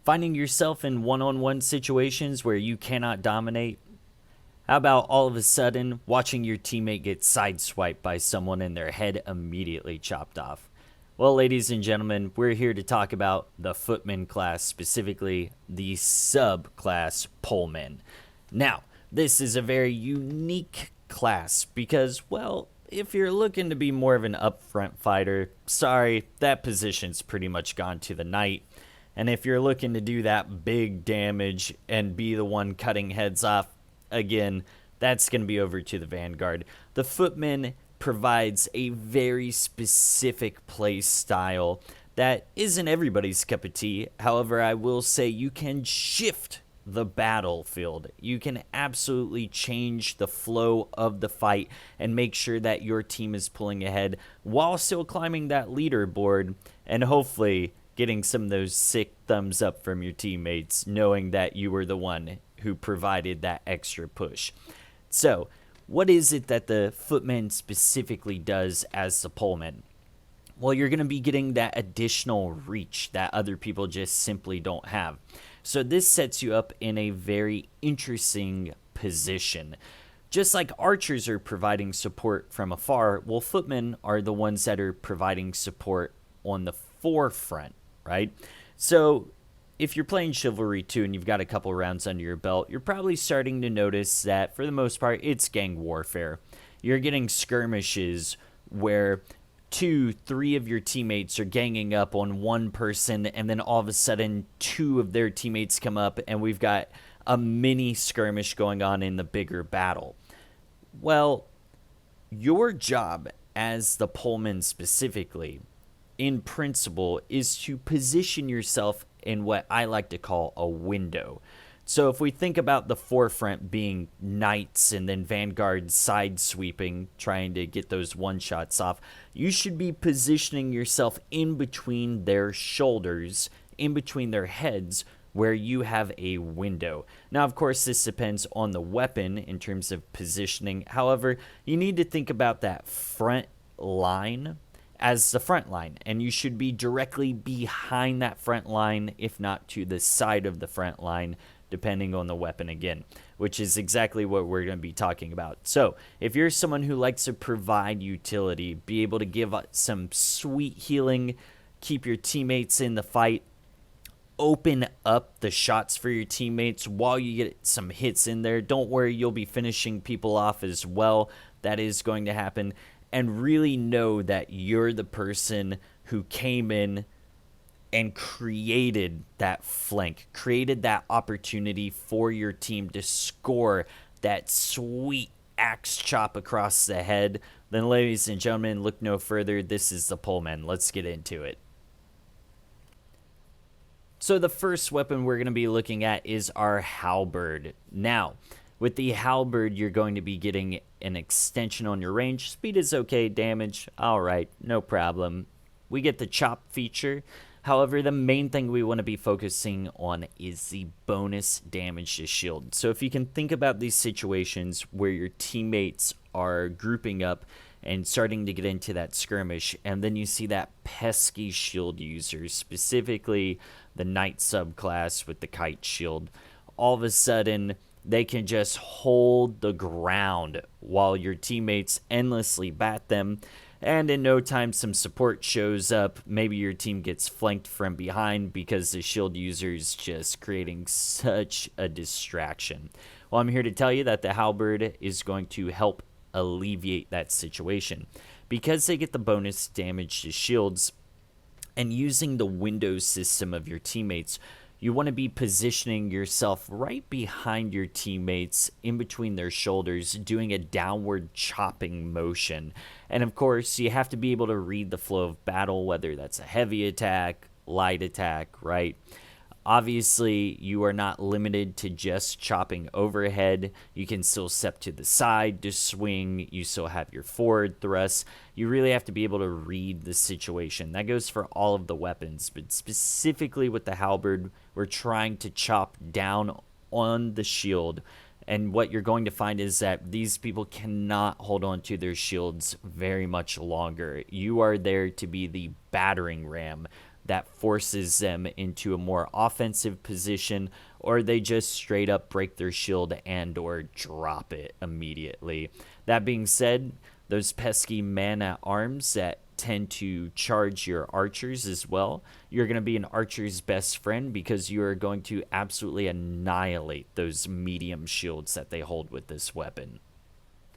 Finding yourself in one-on-one situations where you cannot dominate? How about all of a sudden watching your teammate get sideswiped by someone and their head immediately chopped off? Well, ladies and gentlemen, we're here to talk about the Footman class, specifically the subclass Poleman. Now, this is a very unique class because, well, if you're looking to be more of an upfront fighter, sorry, that position's pretty much gone to the knight. And if you're looking to do that big damage and be the one cutting heads off, again, that's going to be over to the Vanguard. The Footman provides a very specific play style that isn't everybody's cup of tea. However, I will say you can shift the battlefield. You can absolutely change the flow of the fight and make sure that your team is pulling ahead while still climbing that leaderboard and hopefully getting some of those sick thumbs up from your teammates, knowing that you were the one who provided that extra push. So, what is it that the Footman specifically does as the Poleman? Well, you're going to be getting that additional reach that other people just simply don't have. So this sets you up in a very interesting position. Just like archers are providing support from afar, well, footmen are the ones that are providing support on the forefront, right? So if you're playing Chivalry 2 and you've got a couple rounds under your belt, you're probably starting to notice that for the most part, it's gang warfare. You're getting skirmishes where 2, 3 of your teammates are ganging up on one person, and then all of a sudden 2 of their teammates come up, and we've got a mini skirmish going on in the bigger battle. Well, your job as the Poleman specifically, in principle, is to position yourself in what I like to call a window. So if we think about the forefront being knights and then Vanguard side sweeping, trying to get those one-shots off, you should be positioning yourself in between their shoulders, in between their heads, where you have a window. Now, of course, this depends on the weapon in terms of positioning. However, you need to think about that front line as the front line, and you should be directly behind that front line, if not to the side of the front line, depending on the weapon again, which is exactly what we're going to be talking about. So if you're someone who likes to provide utility, be able to give some sweet healing, keep your teammates in the fight, open up the shots for your teammates while you get some hits in there, don't worry, you'll be finishing people off as well. That is going to happen. And really know that you're the person who came in and created that flank, created that opportunity for your team to score that sweet axe chop across the head. Then, ladies and gentlemen, look no further. This is the Poleman. Let's get into it. So the first weapon we're going to be looking at is our Halberd. Now, with the Halberd, you're going to be getting an extension on your range. Speed is okay, damage, all right, no problem. We get the chop feature. However, the main thing we want to be focusing on is the bonus damage to shield. So if you can think about these situations where your teammates are grouping up and starting to get into that skirmish, and then you see that pesky shield user, specifically the knight subclass with the kite shield, all of a sudden they can just hold the ground while your teammates endlessly bat them. And in no time, some support shows up. Maybe your team gets flanked from behind because the shield user is just creating such a distraction. Well, I'm here to tell you that the Halberd is going to help alleviate that situation. Because they get the bonus damage to shields, and using the window system of your teammates, you want to be positioning yourself right behind your teammates, in between their shoulders, doing a downward chopping motion. And of course, you have to be able to read the flow of battle, whether that's a heavy attack, light attack, right? Obviously, you are not limited to just chopping overhead. You can still step to the side to swing. You still have your forward thrust. You really have to be able to read the situation. That goes for all of the weapons, but specifically with the Halberd, we're trying to chop down on the shield. And what you're going to find is that these people cannot hold on to their shields very much longer. You are there to be the battering ram, that forces them into a more offensive position, or they just straight up break their shield and or drop it immediately. That being said, those pesky man-at-arms that tend to charge your archers as well, you're going to be an archer's best friend because you are going to absolutely annihilate those medium shields that they hold with this weapon.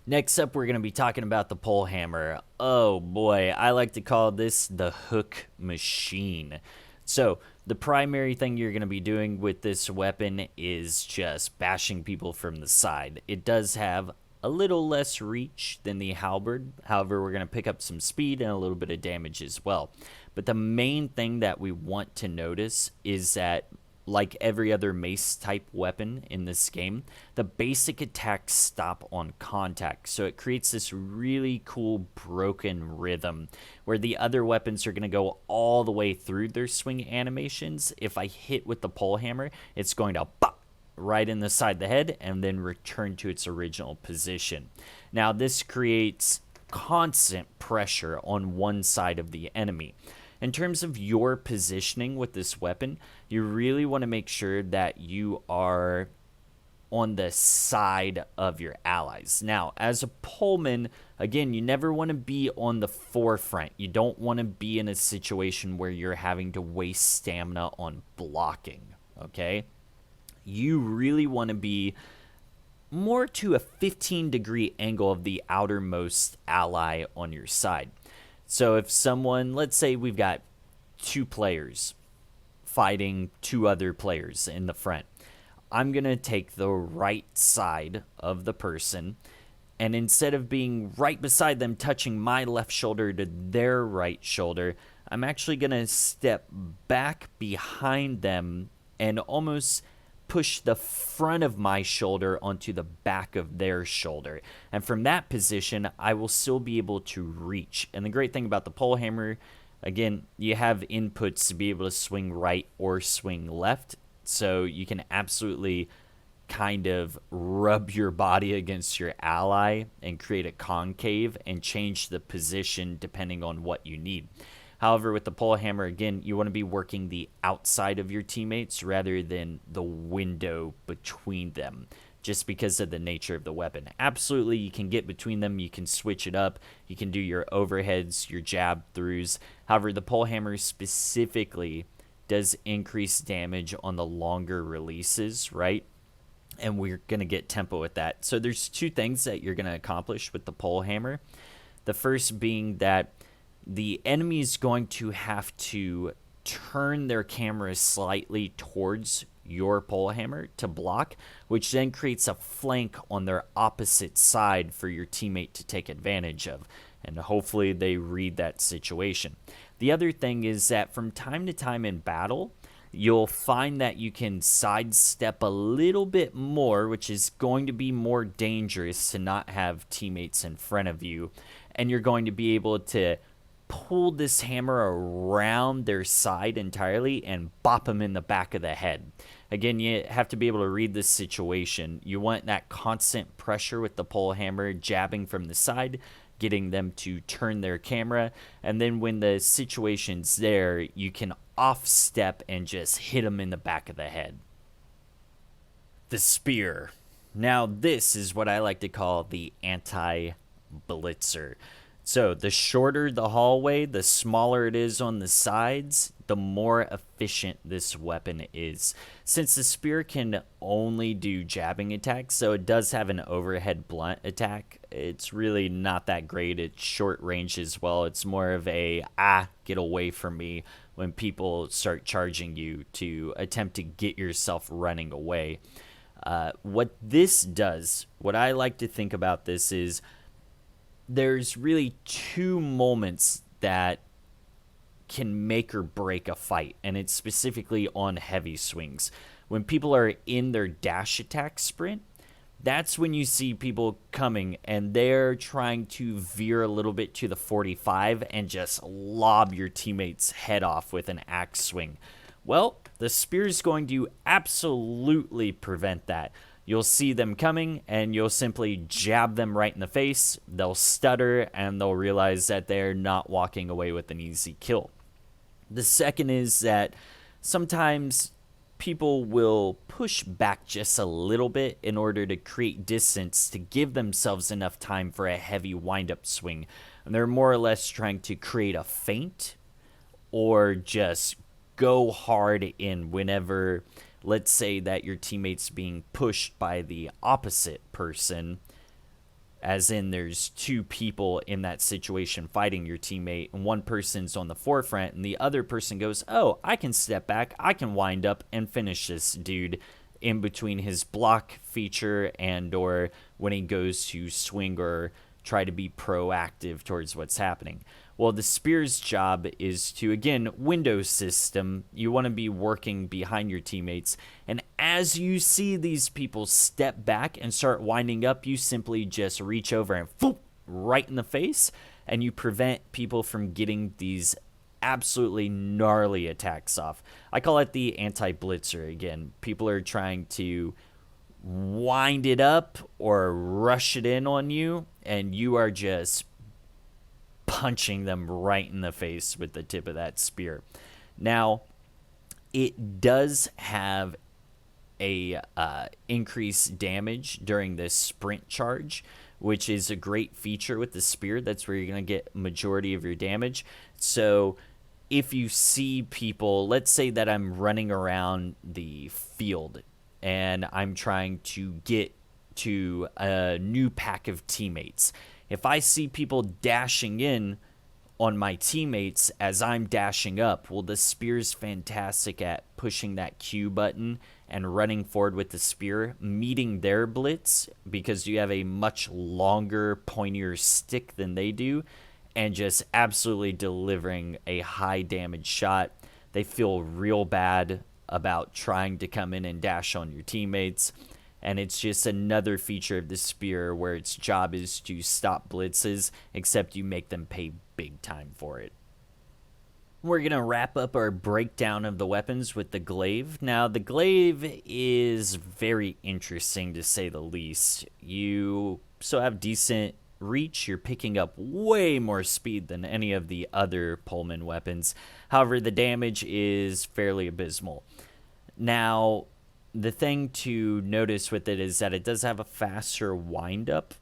Next up, we're going to be talking about the Polehammer. Oh boy, I like to call this the hook machine. So the primary thing you're going to be doing with this weapon is just bashing people from the side. It does have a little less reach than the Halberd. However, we're going to pick up some speed and a little bit of damage as well. But the main thing that we want to notice is that, like every other mace type weapon in this game, the basic attacks stop on contact. So it creates this really cool broken rhythm where the other weapons are going to go all the way through their swing animations. If I hit with the Polehammer, it's going to pop right in the side of the head and then return to its original position. Now this creates constant pressure on one side of the enemy. In terms of your positioning with this weapon, you really want to make sure that you are on the side of your allies. Now, as a Poleman, again, you never want to be on the forefront. You don't want to be in a situation where you're having to waste stamina on blocking, okay? You really want to be more to a 15-degree angle of the outermost ally on your side. So if someone, let's say we've got 2 players fighting 2 other players in the front, I'm going to take the right side of the person, and instead of being right beside them, touching my left shoulder to their right shoulder, I'm actually going to step back behind them and almost push the front of my shoulder onto the back of their shoulder. And from that position, I will still be able to reach. And the great thing about the Polehammer, again, you have inputs to be able to swing right or swing left. So you can absolutely kind of rub your body against your ally and create a concave and change the position depending on what you need. However, with the Polehammer, again, you want to be working the outside of your teammates rather than the window between them, just because of the nature of the weapon. Absolutely, you can get between them. You can switch it up. You can do your overheads, your jab throughs. However, the Polehammer specifically does increase damage on the longer releases, right? And we're going to get tempo with that. So there's 2 things that you're going to accomplish with the Polehammer. The first being that the enemy is going to have to turn their camera slightly towards your Polehammer to block, which then creates a flank on their opposite side for your teammate to take advantage of. And hopefully they read that situation. The other thing is that from time to time in battle, you'll find that you can sidestep a little bit more, which is going to be more dangerous to not have teammates in front of you. And you're going to be able to pull this hammer around their side entirely and bop them in the back of the head. Again, you have to be able to read this situation. You want that constant pressure with the Polehammer, jabbing from the side, getting them to turn their camera, and then when the situation's there, you can off-step and just hit them in the back of the head. The spear. Now, this is what I like to call the anti-blitzer. So the shorter the hallway, the smaller it is on the sides, the more efficient this weapon is. Since the spear can only do jabbing attacks, so it does have an overhead blunt attack, it's really not that great. It's short range as well. It's more of a, get away from me when people start charging you to attempt to get yourself running away. What this does, what I like to think about this is, there's really 2 moments that can make or break a fight, and it's specifically on heavy swings. When people are in their dash attack sprint, that's when you see people coming and they're trying to veer a little bit to the 45 and just lob your teammate's head off with an axe swing. Well, the spear is going to absolutely prevent that. You'll see them coming, and you'll simply jab them right in the face. They'll stutter, and they'll realize that they're not walking away with an easy kill. The second is that sometimes people will push back just a little bit in order to create distance to give themselves enough time for a heavy wind-up swing. And they're more or less trying to create a feint or just go hard in whenever, let's say that your teammate's being pushed by the opposite person, as in there's two people in that situation fighting your teammate, and one person's on the forefront and the other person goes, oh, I can step back, I can wind up and finish this dude in between his block feature and or when he goes to swing or try to be proactive towards what's happening. Well, the spear's job is to, again, window system. You want to be working behind your teammates. And as you see these people step back and start winding up, you simply just reach over and whoop, right in the face. And you prevent people from getting these absolutely gnarly attacks off. I call it the anti-blitzer again. People are trying to wind it up or rush it in on you, and you are just punching them right in the face with the tip of that spear. Now, it does have a increased damage during this sprint charge, which is a great feature with the spear. That's where you're going to get majority of your damage. So if you see people, let's say that I'm running around the field and I'm trying to get to a new pack of teammates. If I see people dashing in on my teammates as I'm dashing up, well, the spear's fantastic at pushing that Q button and running forward with the spear, meeting their blitz because you have a much longer, pointier stick than they do, and just absolutely delivering a high damage shot. They feel real bad about trying to come in and dash on your teammates. And it's just another feature of the spear where its job is to stop blitzes, except you make them pay big time for it. We're going to wrap up our breakdown of the weapons with the Glaive. Now, the Glaive is very interesting to say the least. You still have decent reach. You're picking up way more speed than any of the other Poleman weapons. However, the damage is fairly abysmal. Now, the thing to notice with it is that it does have a faster wind-up,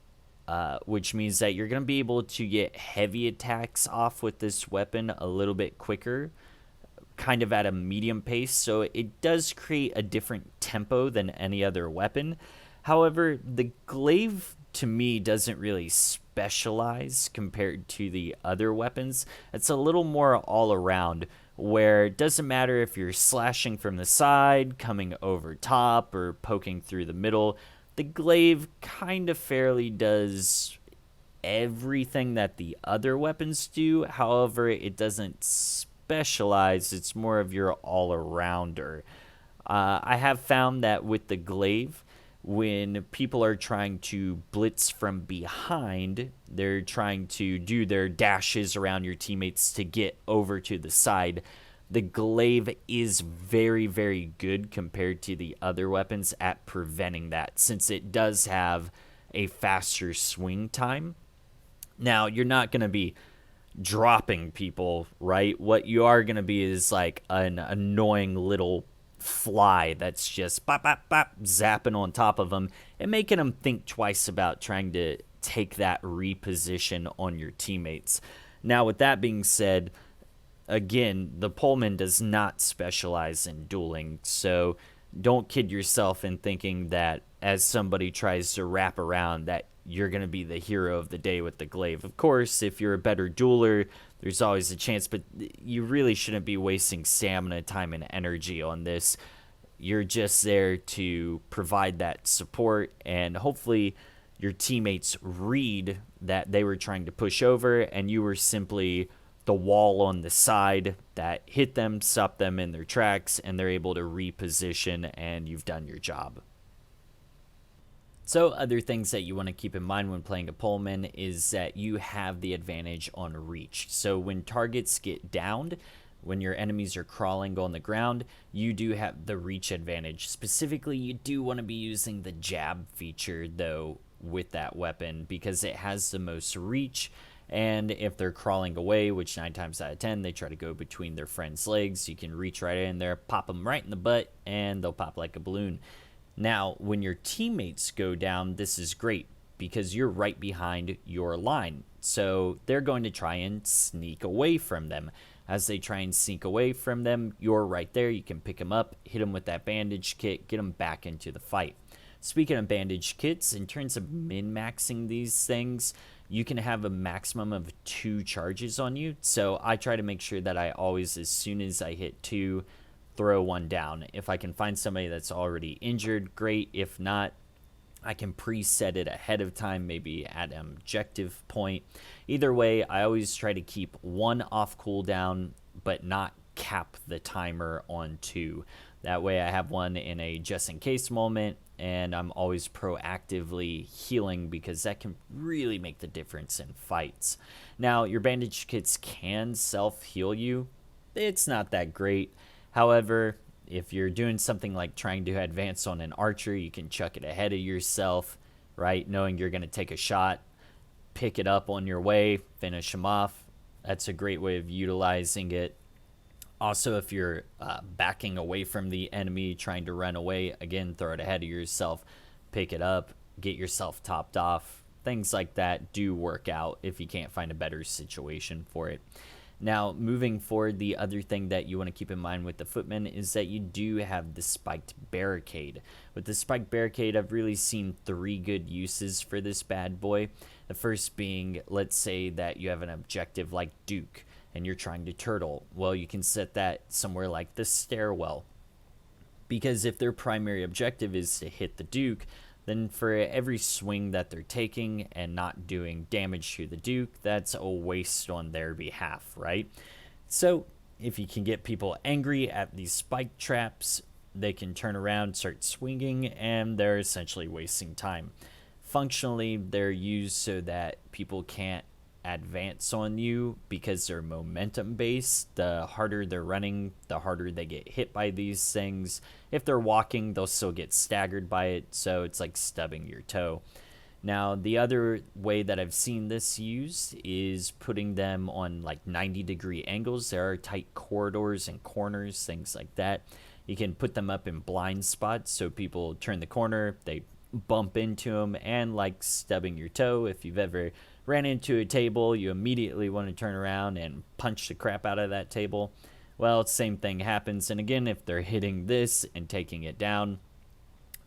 which means that you're going to be able to get heavy attacks off with this weapon a little bit quicker, kind of at a medium pace, so it does create a different tempo than any other weapon. However, the Glaive, to me, doesn't really specialize compared to the other weapons. It's a little more all-around, where it doesn't matter if you're slashing from the side, coming over top, or poking through the middle. The Glaive kind of fairly does everything that the other weapons do. However, it doesn't specialize. It's more of your all-arounder. I have found that with the Glaive, when people are trying to blitz from behind, they're trying to do their dashes around your teammates to get over to the side. The Glaive is very, very good compared to the other weapons at preventing that, since it does have a faster swing time. Now, you're not going to be dropping people, right? What you are going to be is like an annoying little fly that's just bop, bop, bop, zapping on top of them and making them think twice about trying to take that reposition on your teammates. Now, with that being said, again, the Poleman does not specialize in dueling, so don't kid yourself in thinking that as somebody tries to wrap around that you're going to be the hero of the day with the Glaive. Of course, if you're a better dueler, there's always a chance, but you really shouldn't be wasting stamina, time, and energy on this. You're just there to provide that support, and hopefully your teammates read that they were trying to push over, and you were simply the wall on the side that hit them, stopped them in their tracks, and they're able to reposition, and you've done your job. So other things that you want to keep in mind when playing a Poleman is that you have the advantage on reach. So when targets get downed, when your enemies are crawling on the ground, you do have the reach advantage. Specifically, you do want to be using the jab feature, though, with that weapon because it has the most reach And if they're crawling away, which 9 times out of 10, they try to go between their friend's legs, you can reach right in there, pop them right in the butt, and they'll pop like a balloon. Now, when your teammates go down, this is great because you're right behind your line. So they're going to try and sneak away from them. As they try and sneak away from them, you're right there. You can pick them up, hit them with that bandage kit, get them back into the fight. Speaking of bandage kits, in terms of min-maxing these things, you can have a maximum of 2 charges on you. So I try to make sure that I always, as soon as I hit 2, throw 1 down. If I can find somebody that's already injured, great. If not, I can preset it ahead of time, maybe at an objective point. Either way, I always try to keep 1 off cooldown, but not cap the timer on 2. That way I have 1 in a just-in-case moment, and I'm always proactively healing because that can really make the difference in fights. Now, your bandage kits can self-heal you. It's not that great. However, if you're doing something like trying to advance on an archer, you can chuck it ahead of yourself, right? Knowing you're going to take a shot, pick it up on your way, finish them off. That's a great way of utilizing it. Also, if you're backing away from the enemy, trying to run away, again, throw it ahead of yourself, pick it up, get yourself topped off. Things like that do work out if you can't find a better situation for it. Now, moving forward, the other thing that you want to keep in mind with the footman is that you do have the spiked barricade. With the spiked barricade, I've really seen 3 good uses for this bad boy. The first being, let's say that you have an objective like Duke, and you're trying to turtle. Well, you can set that somewhere like the stairwell. Because if their primary objective is to hit the Duke, then for every swing that they're taking and not doing damage to the Duke, that's a waste on their behalf, right? So if you can get people angry at these spike traps, they can turn around, start swinging, and they're essentially wasting time. Functionally, they're used so that people can't advance on you because they're momentum based. The harder they're running, the harder they get hit by these things. If they're walking, they'll still get staggered by it, so it's like stubbing your toe. Now, the other way that I've seen this used is putting them on like 90-degree angles. There are tight corridors and corners, things like that. You can put them up in blind spots so people turn the corner, they bump into them, and like stubbing your toe, if you've ever ran into a table, you immediately want to turn around and punch the crap out of that table. Well, same thing happens. And again, if they're hitting this and taking it down,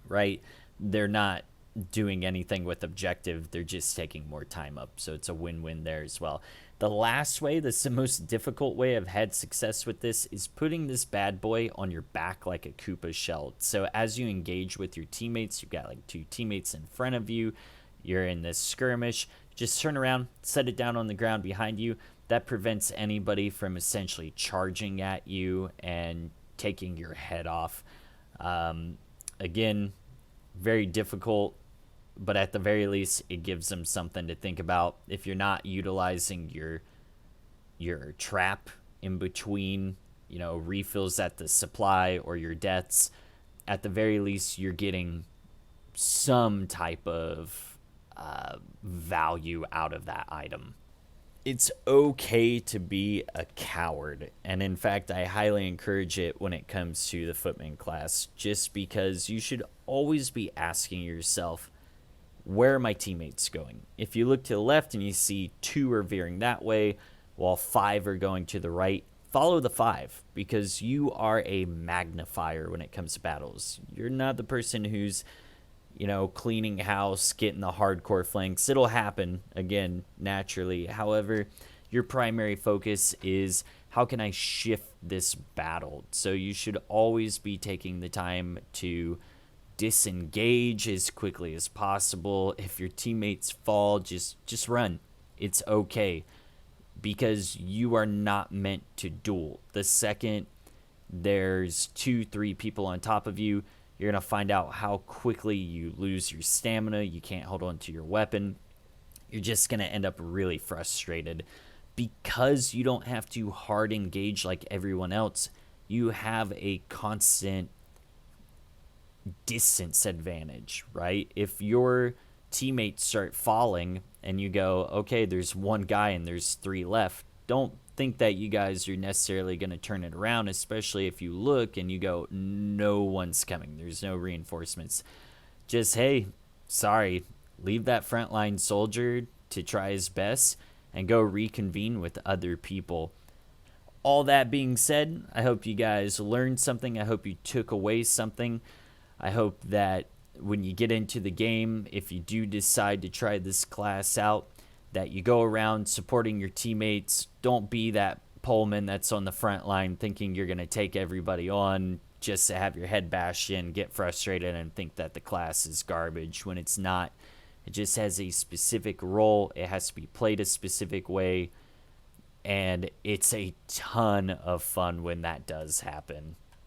right, they're not doing anything with objective. They're just taking more time up. So it's a win-win there as well. The last way, this is the most difficult way I've had success with this, is putting this bad boy on your back like a Koopa shell. So as you engage with your teammates, you've got like 2 teammates in front of you, you're in this skirmish, just turn around, set it down on the ground behind you. That prevents anybody from essentially charging at you and taking your head off. Again, very difficult, but at the very least, it gives them something to think about. If you're not utilizing your trap in between, refills at the supply or your deaths, at the very least, you're getting some type of value out of that item. It's okay to be a coward, and in fact, I highly encourage it when it comes to the footman class, just because you should always be asking yourself, where are my teammates going? If you look to the left and you see 2 are veering that way, while 5 are going to the right, follow the 5, because you are a magnifier when it comes to battles. You're not the person who's cleaning house, getting the hardcore flanks. It'll happen, again, naturally. However, your primary focus is, how can I shift this battle? So you should always be taking the time to disengage as quickly as possible. If your teammates fall, just run. It's okay, because you are not meant to duel. The second there's 2-3 people on top of you, you're going to find out how quickly you lose your stamina. You can't hold on to your weapon. You're just going to end up really frustrated. Because you don't have to hard engage like everyone else, you have a constant distance advantage, right? If your teammates start falling and you go, okay, there's one guy and there's three left. Don't think that you guys are necessarily going to turn it around, especially if you look and you go, no one's coming. There's no reinforcements. Just, hey, sorry, leave that frontline soldier to try his best and go reconvene with other people. All that being said, I hope you guys learned something. I hope you took away something. I hope that when you get into the game, if you do decide to try this class out, that you go around supporting your teammates. Don't be that Poleman that's on the front line thinking you're going to take everybody on just to have your head bashed in, get frustrated, and think that the class is garbage when it's not. It just has a specific role. It has to be played a specific way, and it's a ton of fun when that does happen.